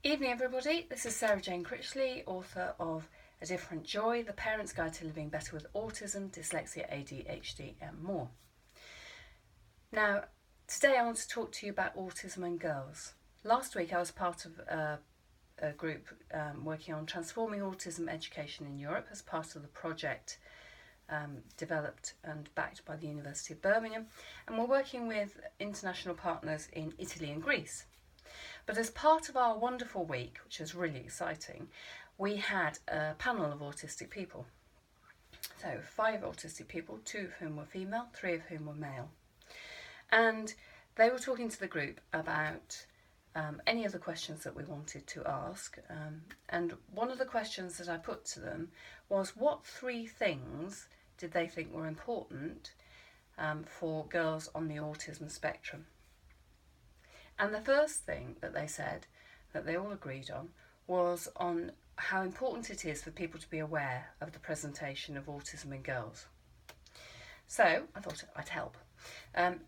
Evening everybody, this is Sarah Jane Critchley, author of A Different Joy, The Parent's Guide to Living Better with Autism, Dyslexia, ADHD and more. Now, today I want to talk to you about Autism and Girls. Last week I was part of a group working on Transforming Autism Education in Europe as part of the project developed and backed by the University of Birmingham, and we're working with international partners in Italy and Greece. But as part of our wonderful week, which was really exciting, we had a panel of autistic people. So 5 autistic people, 2 of whom were female, 3 of whom were male. And they were talking to the group about any of the questions that we wanted to ask. And one of the questions that I put to them was, what 3 things did they think were important for girls on the autism spectrum? And the first thing that they said, that they all agreed on, was on how important it is for people to be aware of the presentation of autism in girls. So I thought I'd help.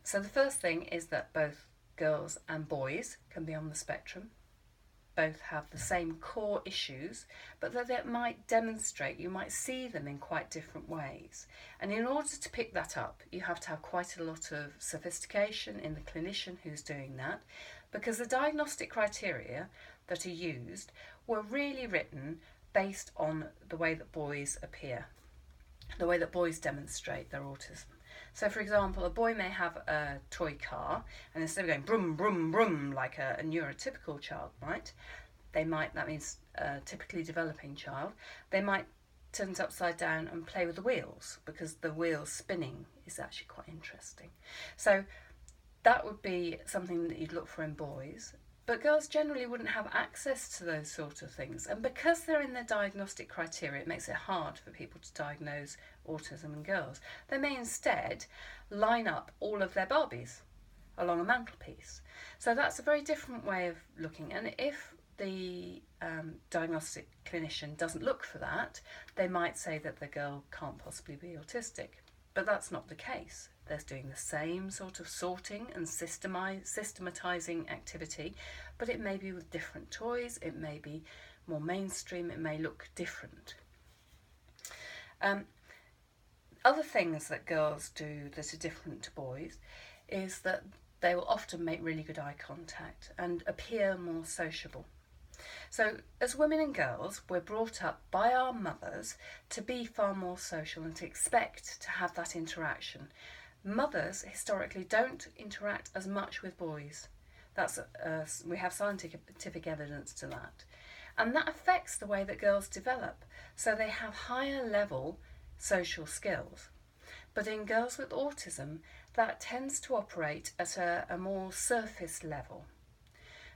So the first thing is that both girls and boys can be on the spectrum. Both have the same core issues, but that they might demonstrate, you might see them in quite different ways. And in order to pick that up, you have to have quite a lot of sophistication in the clinician who's doing that, because the diagnostic criteria that are used were really written based on the way that boys appear, the way that boys demonstrate their autism. So, for example, a boy may have a toy car, and instead of going brum, brum, brum like a neurotypical child might, that means a typically developing child, they might turn it upside down and play with the wheels, because the wheels spinning is actually quite interesting. So that would be something that you'd look for in boys. But girls generally wouldn't have access to those sort of things. And because they're in their diagnostic criteria, it makes it hard for people to diagnose autism in girls. They may instead line up all of their Barbies along a mantelpiece. So that's a very different way of looking. And if the diagnostic clinician doesn't look for that, they might say that the girl can't possibly be autistic. But that's not the case. They're doing the same sort of sorting and systematizing activity, but it may be with different toys, it may be more mainstream, it may look different. Other things that girls do that are different to boys is that they will often make really good eye contact and appear more sociable. So as women and girls, we're brought up by our mothers to be far more social and to expect to have that interaction. Mothers historically don't interact as much with boys. We have scientific evidence to that. And that affects the way that girls develop. So they have higher level social skills. But in girls with autism, that tends to operate at a more surface level.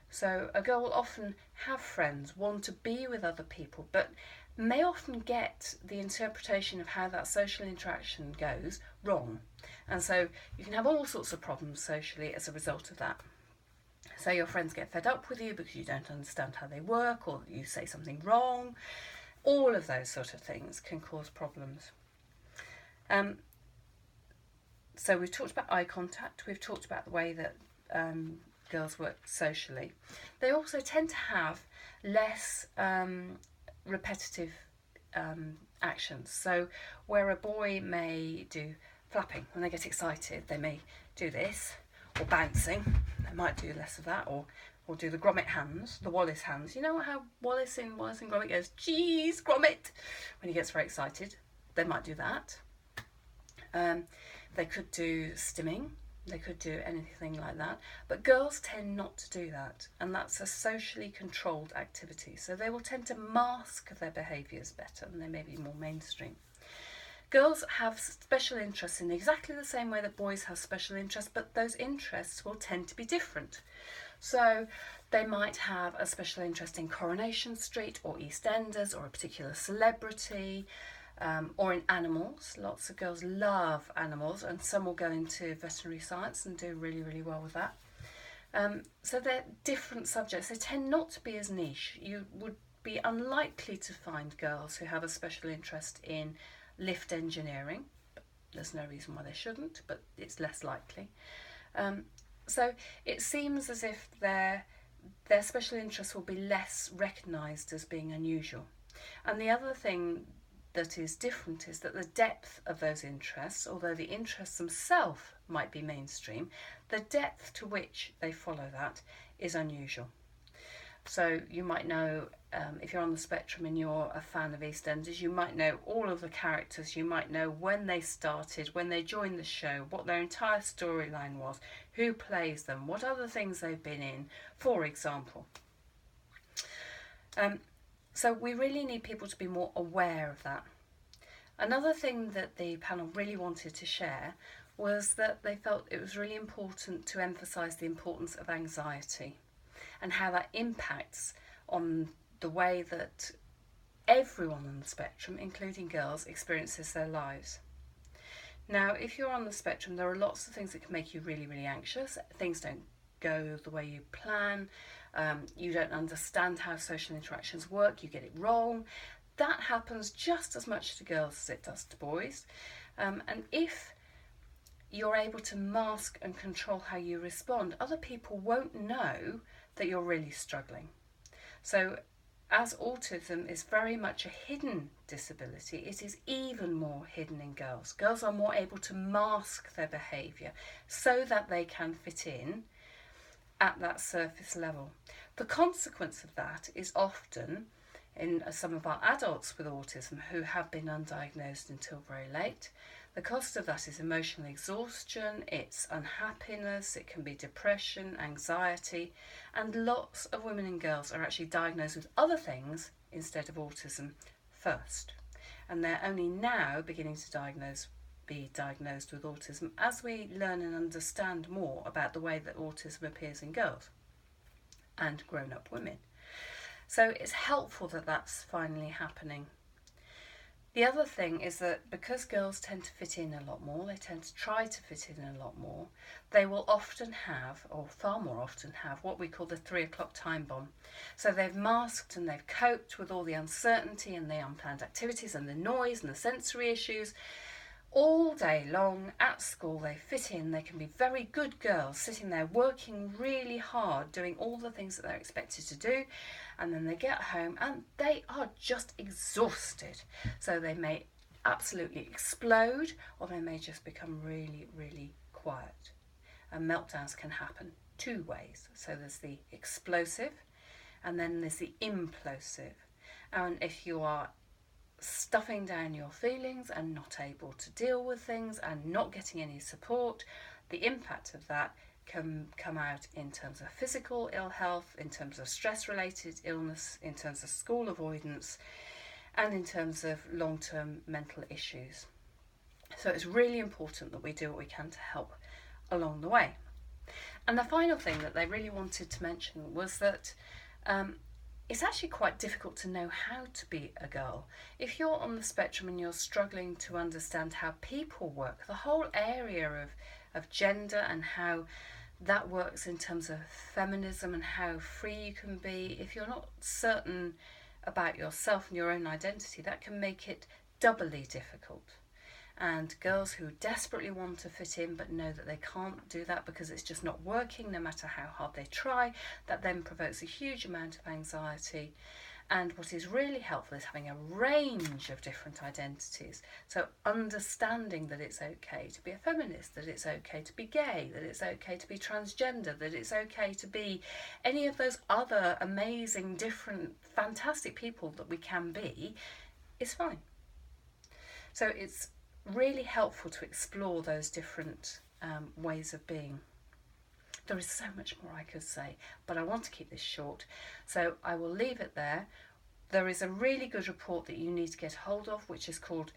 So a girl will often have friends, want to be with other people, but may often get the interpretation of how that social interaction goes wrong. And so you can have all sorts of problems socially as a result of that. So your friends get fed up with you because you don't understand how they work, or you say something wrong. All of those sort of things can cause problems. So we've talked about eye contact, we've talked about the way that girls work socially. They also tend to have less repetitive actions. So where a boy may do flapping when they get excited, they may do this, or bouncing, they might do less of that, or do the grommet hands, the Wallace hands. You know how Wallace and Gromit goes, "Geez, Gromit," when he gets very excited? They might do that. They could do stimming, they could do anything like that, but girls tend not to do that, and that's a socially controlled activity, so they will tend to mask their behaviours better, and they may be more mainstream. Girls have special interests in exactly the same way that boys have special interests, but those interests will tend to be different. So they might have a special interest in Coronation Street or EastEnders or a particular celebrity, or in animals. Lots of girls love animals, and some will go into veterinary science and do really, really well with that. So they're different subjects. They tend not to be as niche. You would be unlikely to find girls who have a special interest in lift engineering. There's no reason why they shouldn't, but it's less likely. So it seems as if they're their special interests will be less recognised as being unusual. And the other thing that is different is that the depth of those interests, although the interests themselves might be mainstream, the depth to which they follow that is unusual. So you might know, if you're on the spectrum and you're a fan of EastEnders, you might know all of the characters, you might know when they started, when they joined the show, what their entire storyline was, who plays them, what other things they've been in, for example. So we really need people to be more aware of that. Another thing that the panel really wanted to share was that they felt it was really important to emphasise the importance of anxiety and how that impacts on the way that everyone on the spectrum, including girls, experiences their lives. Now, if you're on the spectrum, there are lots of things that can make you really, really anxious. Things don't go the way you plan. You don't understand how social interactions work. You get it wrong. That happens just as much to girls as it does to boys. And if you're able to mask and control how you respond, other people won't know that you're really struggling. So as autism is very much a hidden disability, it is even more hidden in girls. Girls are more able to mask their behaviour so that they can fit in at that surface level. The consequence of that is often, in some of our adults with autism who have been undiagnosed until very late, the cost of that is emotional exhaustion, it's unhappiness, it can be depression, anxiety, and lots of women and girls are actually diagnosed with other things instead of autism first. And they're only now beginning to be diagnosed with autism as we learn and understand more about the way that autism appears in girls and grown-up women. So it's helpful that that's finally happening. The other thing is that because girls tend to fit in a lot more, they tend to try to fit in a lot more, they will often have, or far more often have, what we call the 3 o'clock time bomb. So they've masked and they've coped with all the uncertainty and the unplanned activities and the noise and the sensory issues. All day long at school they fit in, they can be very good girls sitting there working really hard, doing all the things that they're expected to do, and then they get home and they are just exhausted. So they may absolutely explode or they may just become really, really quiet. And meltdowns can happen 2 ways. So there's the explosive and then there's the implosive. And if you are stuffing down your feelings and not able to deal with things and not getting any support, the impact of that can come out in terms of physical ill health, in terms of stress-related illness, in terms of school avoidance, and in terms of long-term mental issues. So it's really important that we do what we can to help along the way. And the final thing that they really wanted to mention was that it's actually quite difficult to know how to be a girl. If you're on the spectrum and you're struggling to understand how people work, the whole area of gender and how that works in terms of feminism and how free you can be, if you're not certain about yourself and your own identity, that can make it doubly difficult. And girls who desperately want to fit in but know that they can't do that because it's just not working no matter how hard they try, that then provokes a huge amount of anxiety. And what is really helpful is having a range of different identities. So understanding that it's okay to be a feminist, that it's okay to be gay, that it's okay to be transgender, that it's okay to be any of those other amazing, different, fantastic people that we can be, is fine. So it's really helpful to explore those different ways of being. There is so much more I could say, but I want to keep this short, so I will leave it there. There is a really good report that you need to get hold of, which is called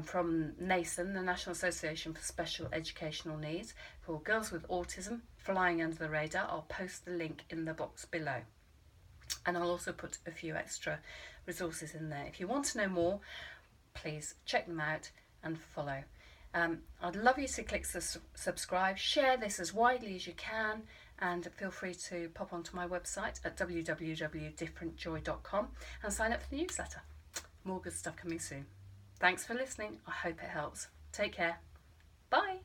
from NASEN, the National Association for Special Educational Needs, called Girls with Autism, Flying Under the Radar. I'll post the link in the box below. And I'll also put a few extra resources in there. If you want to know more, please check them out and follow. I'd love you to click subscribe, share this as widely as you can, and feel free to pop onto my website at www.differentjoy.com and sign up for the newsletter. More good stuff coming soon. Thanks for listening. I hope it helps. Take care. Bye.